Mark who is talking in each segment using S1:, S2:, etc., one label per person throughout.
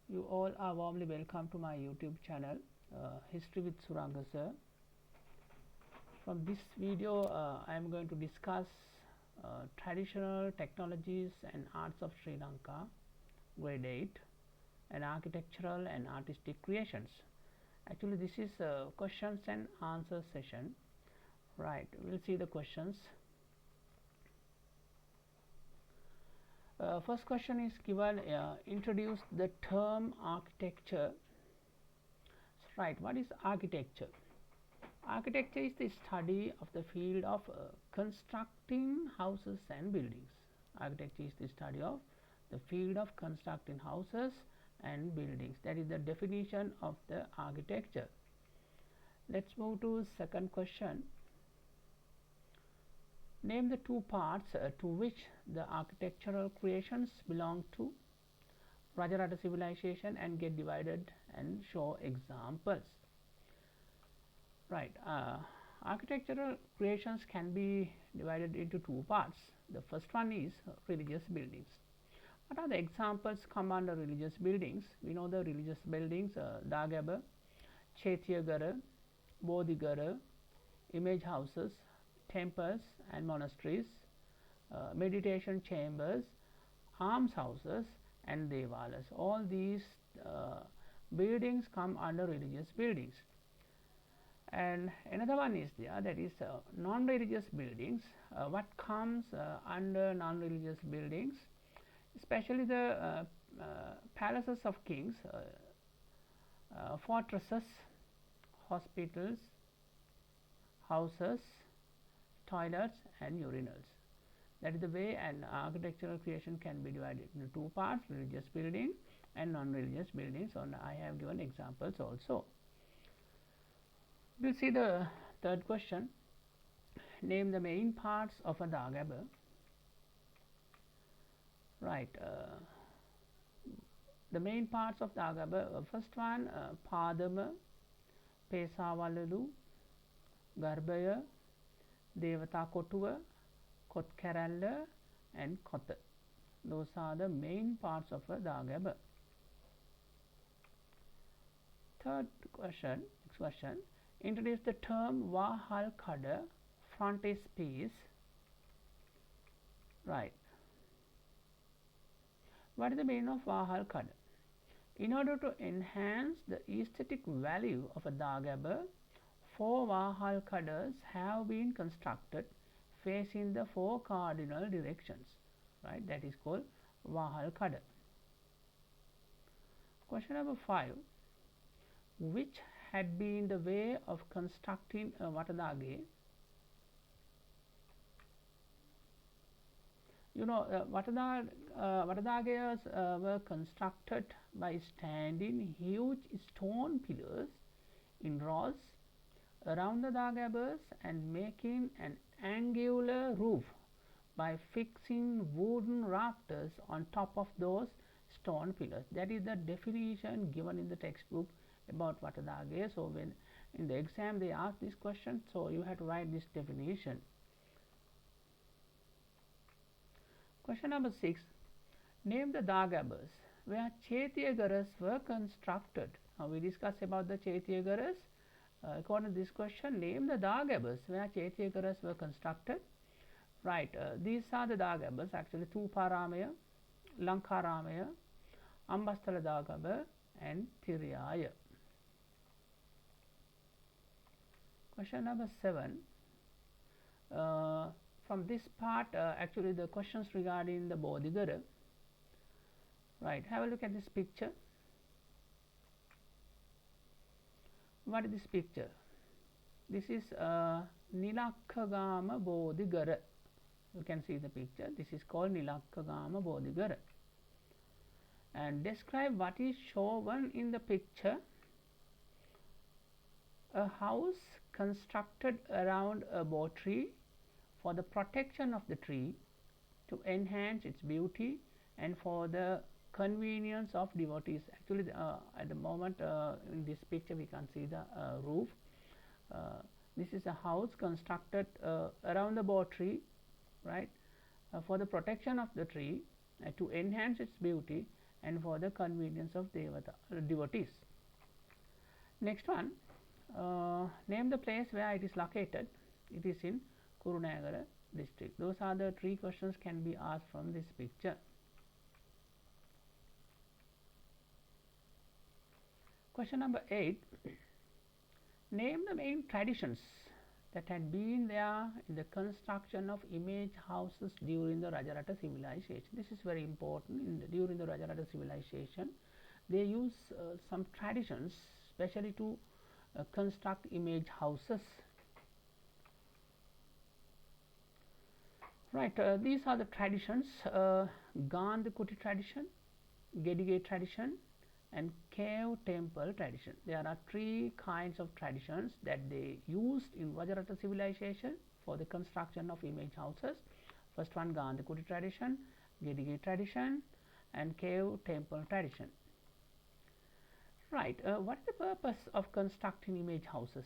S1: You all are warmly welcome to my YouTube channel, History with Suranga Sir. From this video, I am going to discuss traditional technologies and arts of Sri Lanka, grade 8, and architectural and artistic creations. Actually, this is a questions and answers session. Right, we'll see the questions. First question is given, introduce the term architecture. Right, what is architecture? Architecture is the study of the field of constructing houses and buildings. Architecture is the study of the field of constructing houses and buildings. That is the definition of the architecture. Let's move to second question. Name the two parts to which the architectural creations belong to Rajarata civilization and get divided and show examples. Right, architectural creations can be divided into two parts. The first one is religious buildings. What are the examples come under religious buildings? We know the religious buildings, Dagaba, Chaitiyagara, Bodhigara, image houses, temples and monasteries, meditation chambers, almshouses and devalas. All these buildings come under religious buildings. And another one is there, that is non-religious buildings. What comes under non-religious buildings? Especially the palaces of kings, fortresses, hospitals, houses, toilets and urinals. That is the way an architectural creation can be divided into two parts, religious building and non-religious buildings, and I have given examples also. We will see the third question. Name the main parts of a Dagaba. Right, the main parts of Dagaba, first one, Padama, Pesawalalu, Garbaya, Devata Kotuva, Kotkaralla and Kota. Those are the main parts of a Dagaba. Third question, next question. Introduce the term Vahal Kada, frontispiece. Right. What is the meaning of Vahal Kada? In order to enhance the aesthetic value of a Dagaba, 4 Vahal Kadas have been constructed facing the 4 cardinal directions. Right, that is called Vahal Kada. Question number 5. Which had been the way of constructing a Vatadage? You know, Vatadages were constructed by standing huge stone pillars in rows around the Dagabas and making an angular roof by fixing wooden rafters on top of those stone pillars. That is the definition given in the textbook about Vatadage. So when in the exam they ask this question, so you have to write this definition. Question number 6. Name the Dagabas where Chaitiyagaras were constructed. Now we discussed about the Chaitiyagaras. According to this question, name the Dagabas where Chaitiyagaras were constructed. Right, these are the Dagabas, actually Tuparamaya, Lankaramaya, Ambasthala Dagaba and Tiriyaya. Question number 7. From this part, actually the questions regarding the Bodhigara. Right, have a look at this picture. What is this picture? This is Nilakkagama Bodhigara. You can see the picture. This is called Nilakkagama Bodhigara. And describe what is shown in the picture. A house constructed around a bo tree for the protection of the tree, to enhance its beauty and for the convenience of devotees. Actually, at the moment in this picture we can see the roof. This is a house constructed around the bo tree, right, for the protection of the tree, to enhance its beauty and for the convenience of devotees. Next one, name the place where it is located. It is in Kurunegala district. Those are the 3 questions can be asked from this picture. Question number 8, name the main traditions that had been there in the construction of image houses during the Rajarata civilization. This is very important. During the Rajarata civilization, they use some traditions especially to construct image houses. Right, these are the traditions: Gandhi tradition, Gedige tradition, and cave temple tradition. There are 3 kinds of traditions that they used in Rajarata civilization for the construction of image houses. First one, Gandhi tradition, Gedige tradition, and cave temple tradition. Right, what is the purpose of constructing image houses?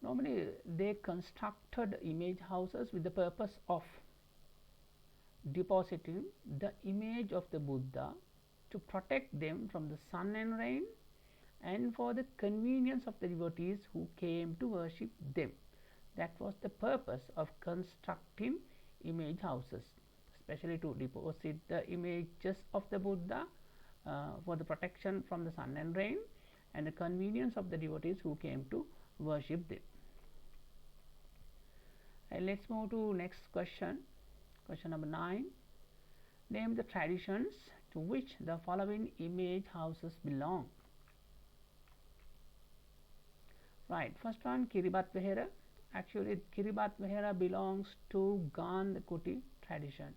S1: Normally, they constructed image houses with the purpose of depositing the image of the Buddha to protect them from the sun and rain, and for the convenience of the devotees who came to worship them. That was the purpose of constructing image houses, especially to deposit the images of the Buddha for the protection from the sun and rain, and the convenience of the devotees who came to worship them. And let's move to next question. Question number 9, name the traditions to which the following image houses belong. Right, first one, Kiribat Vihara. Actually, Kiribat Vihara belongs to Gandhi tradition.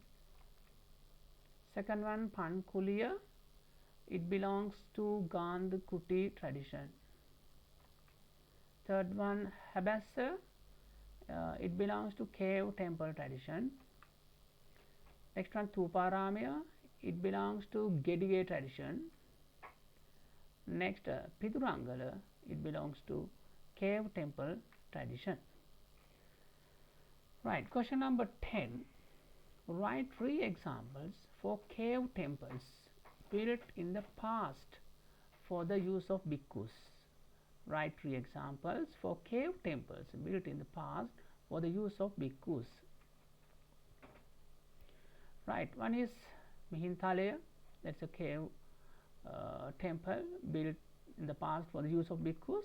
S1: Second one, Pankuliya. It belongs to Gandhi tradition. Third one, Habassa. It belongs to cave temple tradition. Next one, Thuparamaya. It belongs to Gedige tradition. Next, Pidurangala. It belongs to cave temple tradition. Right, question number 10. Write 3 examples for cave temples built in the past for the use of bhikkhus. Write 3 examples for cave temples built in the past for the use of bhikkhus. Right, one is Mihintalaya, that's a cave temple built in the past for the use of bhikkhus.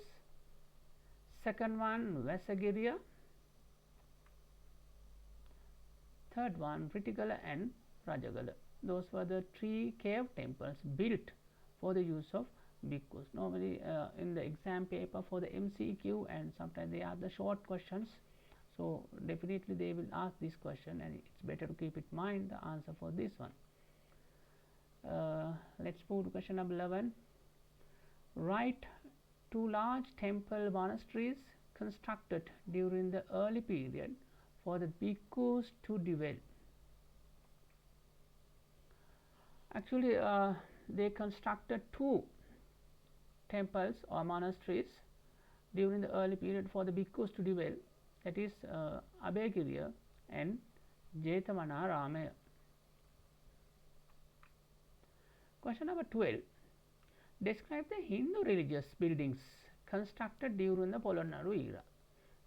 S1: Second one, Vesagiriya. Third one, Pritigala and Rajagala. Those were the 3 cave temples built for the use of bhikkhus. Normally in the exam paper for the MCQ, and sometimes they ask the short questions, so definitely they will ask this question, and it's better to keep in mind the answer for this one. Let's move to question number 11. Write 2 large temple monasteries constructed during the early period for the bhikkhus to dwell. Actually, they constructed 2 temples or monasteries during the early period for the bhikkhus to dwell, that is Abhayagiriya and Jetavanaramaya. Question number 12. Describe the Hindu religious buildings constructed during the Polonnaru era.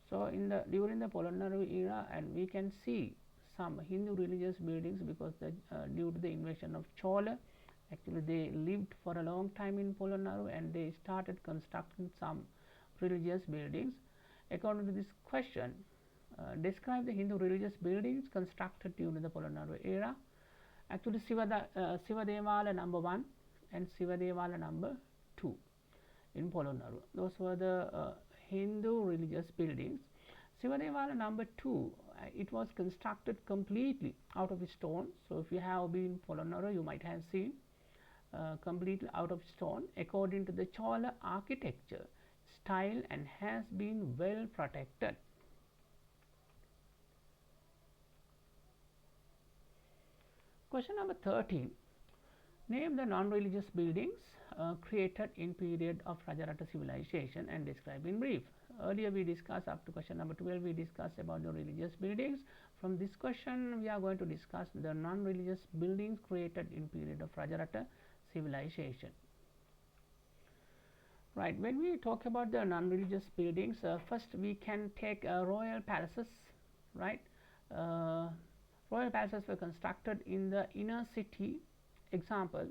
S1: So, during the Polonnaru era, and we can see some Hindu religious buildings because due to the invasion of Chola, actually they lived for a long time in Polonnaru, and they started constructing some religious buildings. According to this question, describe the Hindu religious buildings constructed during the Polonnaru era. Actually, Sivadevala number 1 and Sivadevala number 2 in Polonnaru. Those were the Hindu religious buildings. Sivadevala number 2, it was constructed completely out of stone. So, if you have been Polonnaru, you might have seen completely out of stone according to the Chola architecture style, and has been well protected. Question number 13. Name the non-religious buildings created in period of Rajarata civilization and describe in brief. Earlier we discussed up to question number 12, we discussed about the religious buildings. From this question we are going to discuss the non-religious buildings created in period of Rajarata civilization. Right, when we talk about the non-religious buildings, first we can take royal palaces, right. Royal palaces were constructed in the inner city. Example,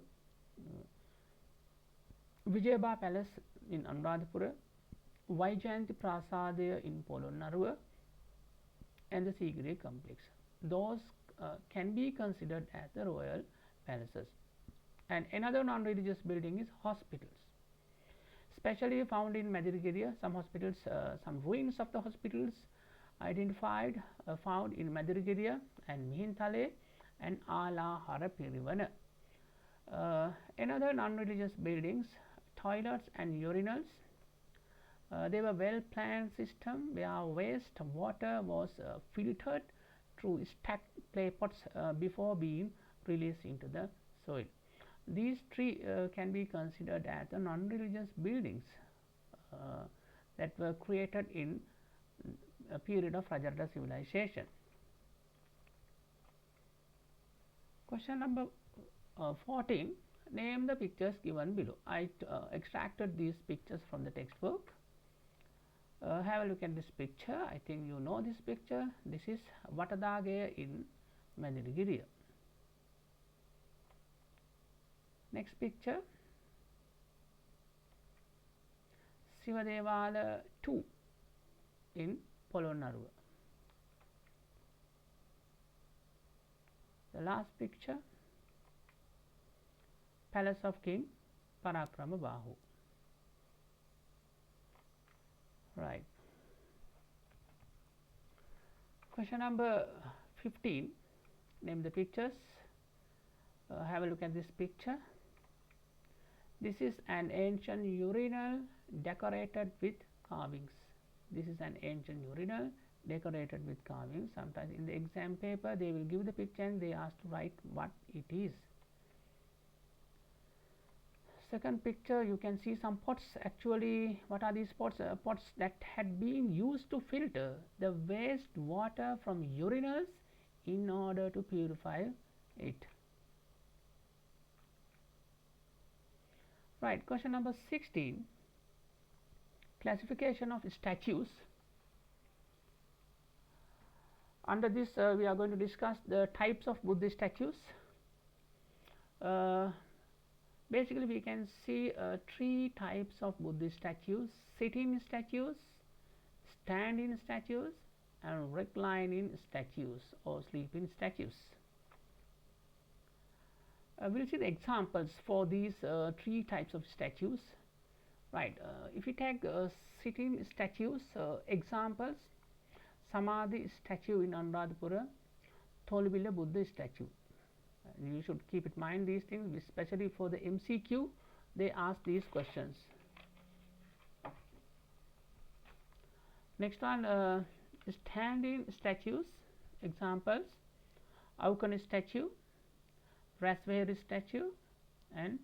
S1: Vijayaba Palace in Anuradhapura, Vaijayanti Prasadaya in Polonnaruwa, and the Sigiri complex. Those can be considered as the royal palaces. And another non-religious building is hospitals, especially found in Madirgiriya. Some hospitals, some ruins of the hospitals identified found in Madirgiriya and Mihintale and Alahara Pirivana. Another non-religious buildings, toilets and urinals. They were well planned system where waste water was filtered through stacked clay pots before being released into the soil. These three can be considered as the non-religious buildings that were created in a period of Rajarata civilization. Question number 14. Name the pictures given below. I extracted these pictures from the textbook. Have a look at this picture. I think you know this picture. This is Watadagaya in Madirgiriya. Next picture, Sivadevala 2 in Polonnaruwa. The last picture, Palace of King Parakramabahu. Right. Question number 15. Name the pictures. Have a look at this picture. This is an ancient urinal decorated with carvings. This is an ancient urinal decorated with carvings. Sometimes in the exam paper they will give the picture and they ask to write what it is. Second picture, you can see some pots. Actually, what are these pots? Pots that had been used to filter the waste water from urinals in order to purify it. Right, question number 16, classification of statues. Under this we are going to discuss the types of Buddhist statues. Basically we can see three types of Buddhist statues: sitting statues, standing statues, and reclining statues or sleeping statues. We will see the examples for these three types of statues. Right, if you take sitting statues, examples: Samadhi statue in Anuradhapura, Tholubilla Buddha statue. You should keep in mind these things, especially for the MCQ they ask these questions. Next one, standing statues. Examples: Aukani statue, Rasveri statue, and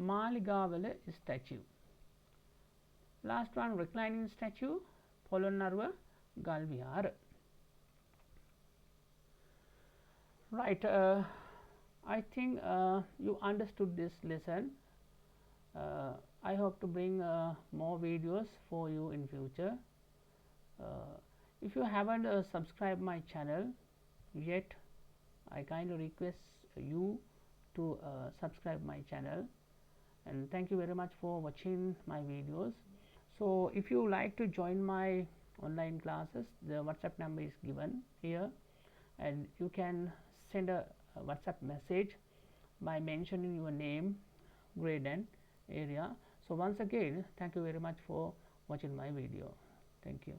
S1: Maligavala statue. Last one, reclining statue, Polonnaruwa Galvihara. Right, I think you understood this lesson. I hope to bring more videos for you in future. If you haven't subscribed my channel yet, I kindly request you to subscribe my channel, and thank you very much for watching my videos. So if you like to join my online classes, the WhatsApp number is given here, and you can send a WhatsApp message by mentioning your name, grade and area. So once again, thank you very much for watching my video. Thank you.